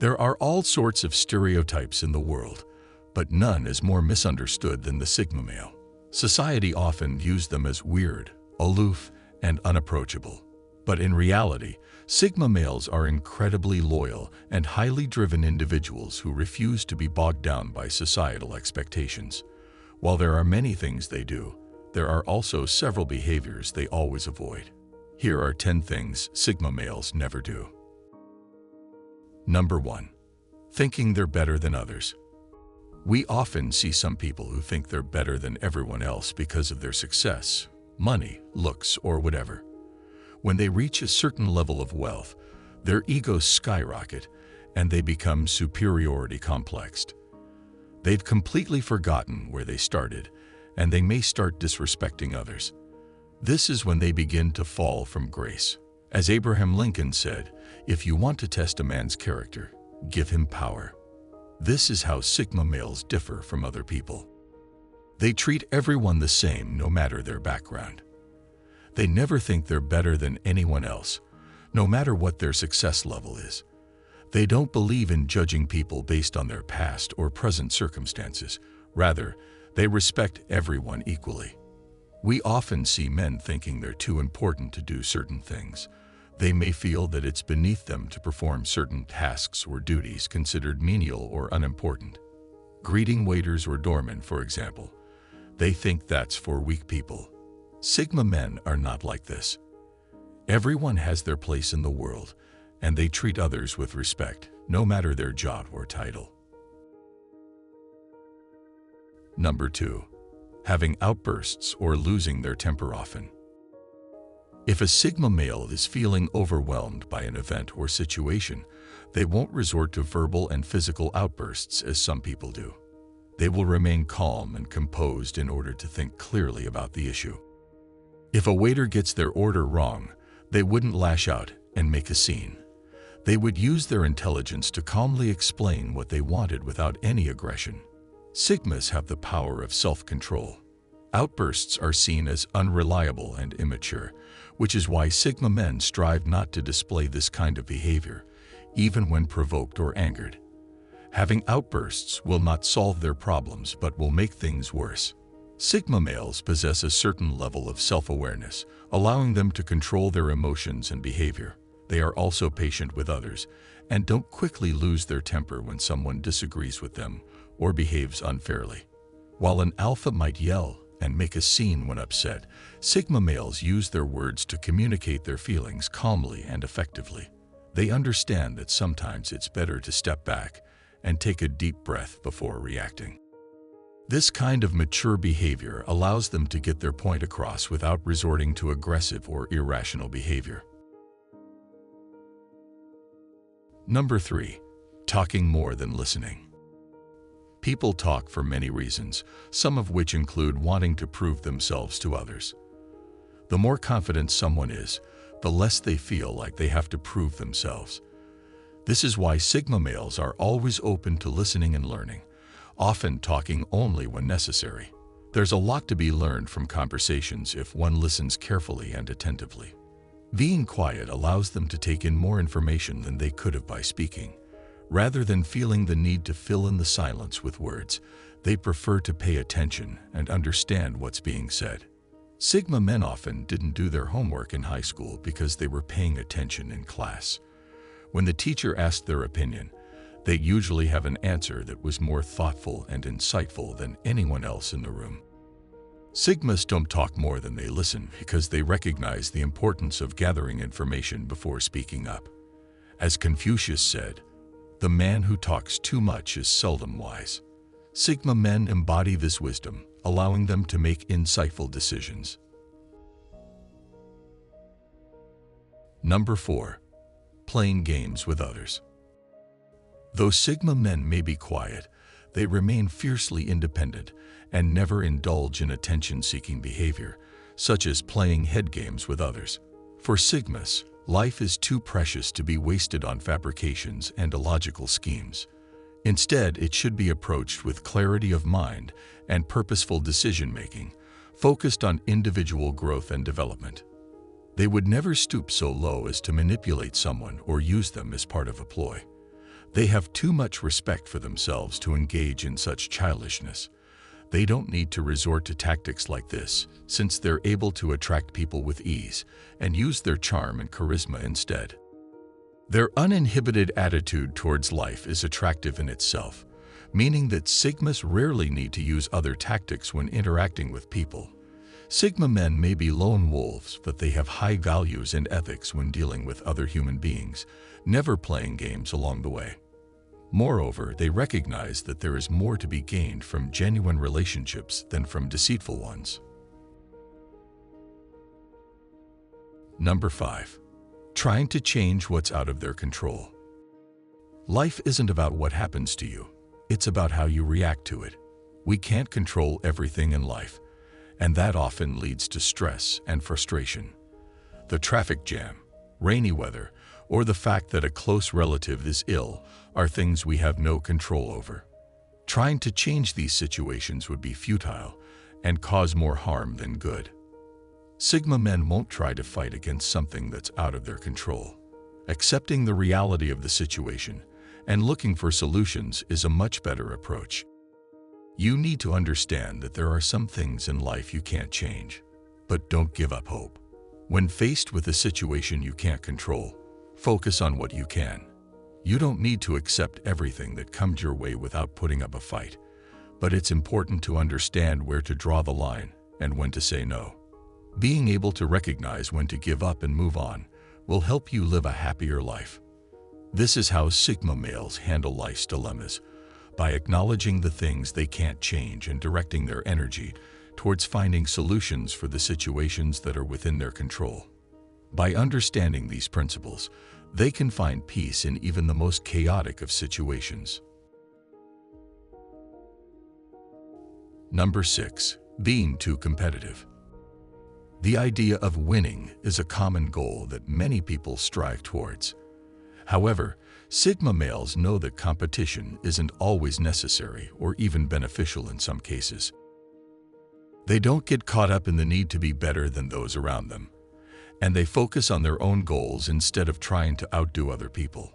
There are all sorts of stereotypes in the world, but none is more misunderstood than the Sigma male. Society often views them as weird, aloof, and unapproachable. But in reality, Sigma males are incredibly loyal and highly driven individuals who refuse to be bogged down by societal expectations. While there are many things they do, there are also several behaviors they always avoid. Here are 10 things Sigma males never do. Number 1. Thinking they're better than others. We often see some people who think they're better than everyone else because of their success, money, looks, or whatever. When they reach a certain level of wealth, their egos skyrocket and they become superiority complexed. They've completely forgotten where they started, and they may start disrespecting others. This is when they begin to fall from grace. As Abraham Lincoln said, "If you want to test a man's character, give him power." This is how Sigma males differ from other people. They treat everyone the same no matter their background. They never think they're better than anyone else, no matter what their success level is. They don't believe in judging people based on their past or present circumstances. Rather, they respect everyone equally. We often see men thinking they're too important to do certain things. They may feel that it's beneath them to perform certain tasks or duties considered menial or unimportant. Greeting waiters or doormen, for example. They think that's for weak people. Sigma men are not like this. Everyone has their place in the world, and they treat others with respect, no matter their job or title. Number 2. Having outbursts or losing their temper often. If a Sigma male is feeling overwhelmed by an event or situation, they won't resort to verbal and physical outbursts as some people do. They will remain calm and composed in order to think clearly about the issue. If a waiter gets their order wrong, they wouldn't lash out and make a scene. They would use their intelligence to calmly explain what they wanted without any aggression. Sigmas have the power of self-control. Outbursts are seen as unreliable and immature, which is why Sigma men strive not to display this kind of behavior, even when provoked or angered. Having outbursts will not solve their problems but will make things worse. Sigma males possess a certain level of self-awareness, allowing them to control their emotions and behavior. They are also patient with others and don't quickly lose their temper when someone disagrees with them or behaves unfairly. While an alpha might yell and make a scene when upset, Sigma males use their words to communicate their feelings calmly and effectively. They understand that sometimes it's better to step back and take a deep breath before reacting. This kind of mature behavior allows them to get their point across without resorting to aggressive or irrational behavior. Number 3. Talking more than listening. People talk for many reasons, some of which include wanting to prove themselves to others. The more confident someone is, the less they feel like they have to prove themselves. This is why Sigma males are always open to listening and learning, often talking only when necessary. There's a lot to be learned from conversations if one listens carefully and attentively. Being quiet allows them to take in more information than they could have by speaking. Rather than feeling the need to fill in the silence with words, they prefer to pay attention and understand what's being said. Sigma men often didn't do their homework in high school because they were paying attention in class. When the teacher asked their opinion, they usually have an answer that was more thoughtful and insightful than anyone else in the room. Sigmas don't talk more than they listen because they recognize the importance of gathering information before speaking up. As Confucius said, "The man who talks too much is seldom wise." Sigma men embody this wisdom, allowing them to make insightful decisions. Number 4. Playing games with others. Though Sigma men may be quiet, they remain fiercely independent and never indulge in attention-seeking behavior, such as playing head games with others. For Sigmas, life is too precious to be wasted on fabrications and illogical schemes. Instead, it should be approached with clarity of mind and purposeful decision-making, focused on individual growth and development. They would never stoop so low as to manipulate someone or use them as part of a ploy. They have too much respect for themselves to engage in such childishness. They don't need to resort to tactics like this, since they're able to attract people with ease and use their charm and charisma instead. Their uninhibited attitude towards life is attractive in itself, meaning that Sigmas rarely need to use other tactics when interacting with people. Sigma men may be lone wolves, but they have high values and ethics when dealing with other human beings, never playing games along the way. Moreover, they recognize that there is more to be gained from genuine relationships than from deceitful ones. Number 5. Trying to change what's out of their control. Life isn't about what happens to you. It's about how you react to it. We can't control everything in life, and that often leads to stress and frustration. The traffic jam, rainy weather, or the fact that a close relative is ill are things we have no control over. Trying to change these situations would be futile and cause more harm than good. Sigma men won't try to fight against something that's out of their control. Accepting the reality of the situation and looking for solutions is a much better approach. You need to understand that there are some things in life you can't change, but don't give up hope. When faced with a situation you can't control, focus on what you can. You don't need to accept everything that comes your way without putting up a fight, but it's important to understand where to draw the line and when to say no. Being able to recognize when to give up and move on will help you live a happier life. This is how Sigma males handle life's dilemmas, by acknowledging the things they can't change and directing their energy towards finding solutions for the situations that are within their control. By understanding these principles, they can find peace in even the most chaotic of situations. Number 6. Being too competitive. The idea of winning is a common goal that many people strive towards. However, Sigma males know that competition isn't always necessary or even beneficial in some cases. They don't get caught up in the need to be better than those around them, and they focus on their own goals instead of trying to outdo other people.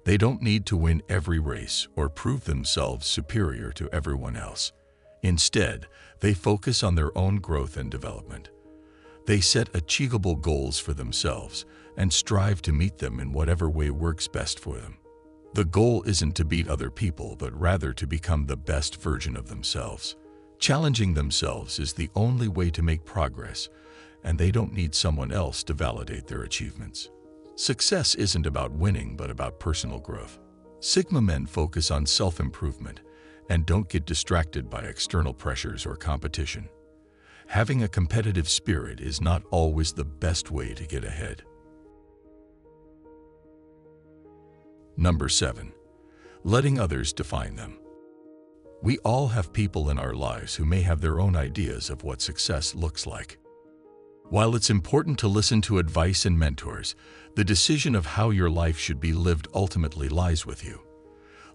They don't need to win every race or prove themselves superior to everyone else. Instead, they focus on their own growth and development. They set achievable goals for themselves and strive to meet them in whatever way works best for them. The goal isn't to beat other people, but rather to become the best version of themselves. Challenging themselves is the only way to make progress, and they don't need someone else to validate their achievements. Success isn't about winning, but about personal growth. Sigma men focus on self-improvement and don't get distracted by external pressures or competition. Having a competitive spirit is not always the best way to get ahead. Number 7. Letting others define them. We all have people in our lives who may have their own ideas of what success looks like. While it's important to listen to advice and mentors, the decision of how your life should be lived ultimately lies with you.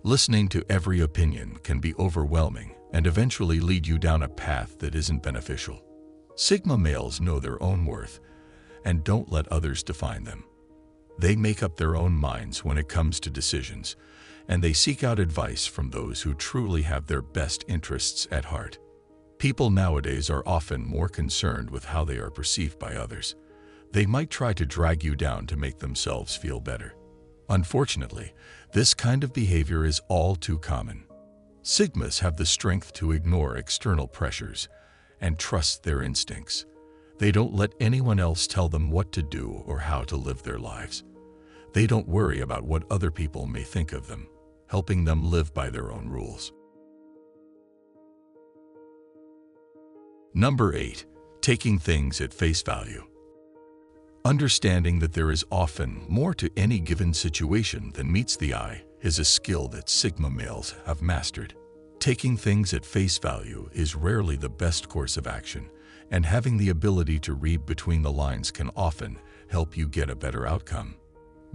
Listening to every opinion can be overwhelming and eventually lead you down a path that isn't beneficial. Sigma males know their own worth and don't let others define them. They make up their own minds when it comes to decisions, and they seek out advice from those who truly have their best interests at heart. People nowadays are often more concerned with how they are perceived by others. They might try to drag you down to make themselves feel better. Unfortunately, this kind of behavior is all too common. Sigmas have the strength to ignore external pressures and trust their instincts. They don't let anyone else tell them what to do or how to live their lives. They don't worry about what other people may think of them, helping them live by their own rules. Number 8. Taking things at face value. Understanding that there is often more to any given situation than meets the eye is a skill that Sigma males have mastered. Taking things at face value is rarely the best course of action, and having the ability to read between the lines can often help you get a better outcome.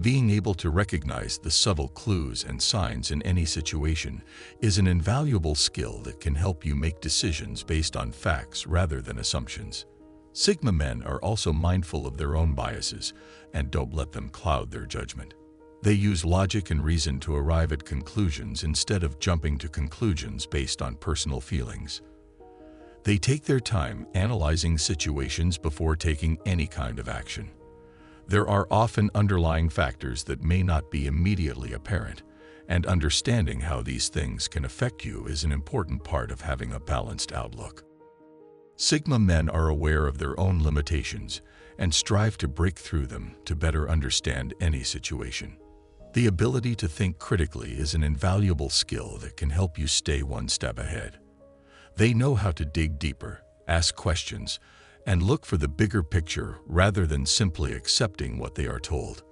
Being able to recognize the subtle clues and signs in any situation is an invaluable skill that can help you make decisions based on facts rather than assumptions. Sigma men are also mindful of their own biases and don't let them cloud their judgment. They use logic and reason to arrive at conclusions instead of jumping to conclusions based on personal feelings. They take their time analyzing situations before taking any kind of action. There are often underlying factors that may not be immediately apparent, and understanding how these things can affect you is an important part of having a balanced outlook. Sigma men are aware of their own limitations and strive to break through them to better understand any situation. The ability to think critically is an invaluable skill that can help you stay one step ahead. They know how to dig deeper, ask questions, and look for the bigger picture rather than simply accepting what they are told.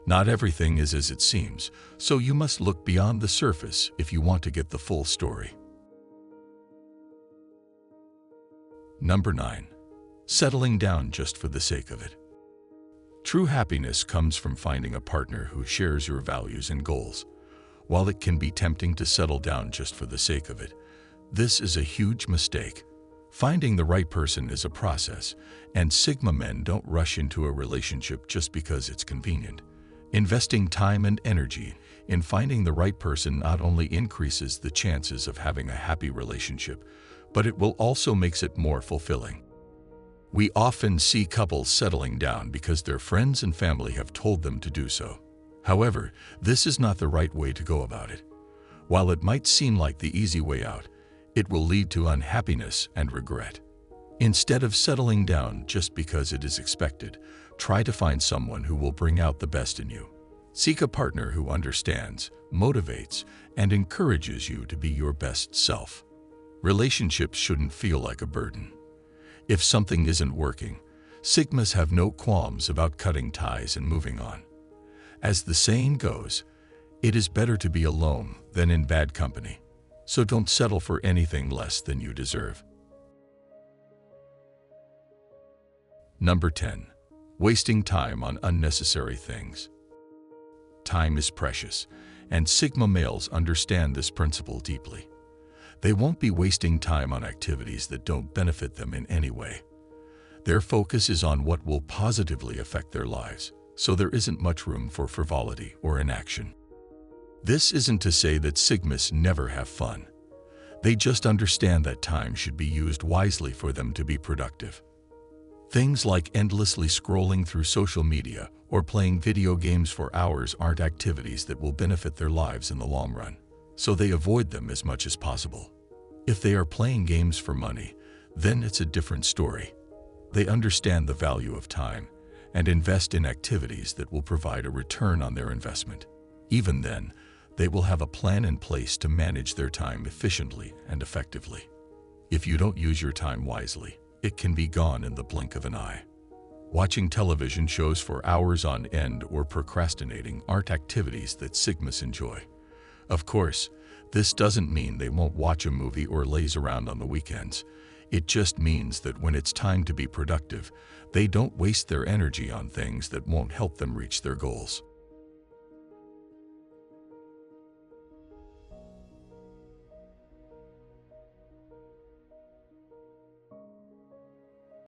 Not everything is as it seems, so you must look beyond the surface if you want to get the full story. Number 9. Settling down just for the sake of it. True happiness comes from finding a partner who shares your values and goals. While it can be tempting to settle down just for the sake of it, this is a huge mistake. Finding the right person is a process, and Sigma men don't rush into a relationship just because it's convenient. Investing time and energy in finding the right person not only increases the chances of having a happy relationship, but it will also makes it more fulfilling. We often see couples settling down because their friends and family have told them to do so. However, this is not the right way to go about it. While it might seem like the easy way out, it will lead to unhappiness and regret. Instead of settling down just because it is expected, try to find someone who will bring out the best in you. Seek a partner who understands, motivates, and encourages you to be your best self. Relationships shouldn't feel like a burden. If something isn't working, Sigmas have no qualms about cutting ties and moving on. As the saying goes, it is better to be alone than in bad company. So don't settle for anything less than you deserve. Number 10. Wasting time on unnecessary things. Time is precious, and Sigma males understand this principle deeply. They won't be wasting time on activities that don't benefit them in any way. Their focus is on what will positively affect their lives, so there isn't much room for frivolity or inaction. This isn't to say that Sigmas never have fun. They just understand that time should be used wisely for them to be productive. Things like endlessly scrolling through social media or playing video games for hours aren't activities that will benefit their lives in the long run, so they avoid them as much as possible. If they are playing games for money, then it's a different story. They understand the value of time and invest in activities that will provide a return on their investment. Even then, they will have a plan in place to manage their time efficiently and effectively. If you don't use your time wisely, it can be gone in the blink of an eye. Watching television shows for hours on end or procrastinating aren't activities that Sigmas enjoy. Of course, this doesn't mean they won't watch a movie or laze around on the weekends. It just means that when it's time to be productive, they don't waste their energy on things that won't help them reach their goals.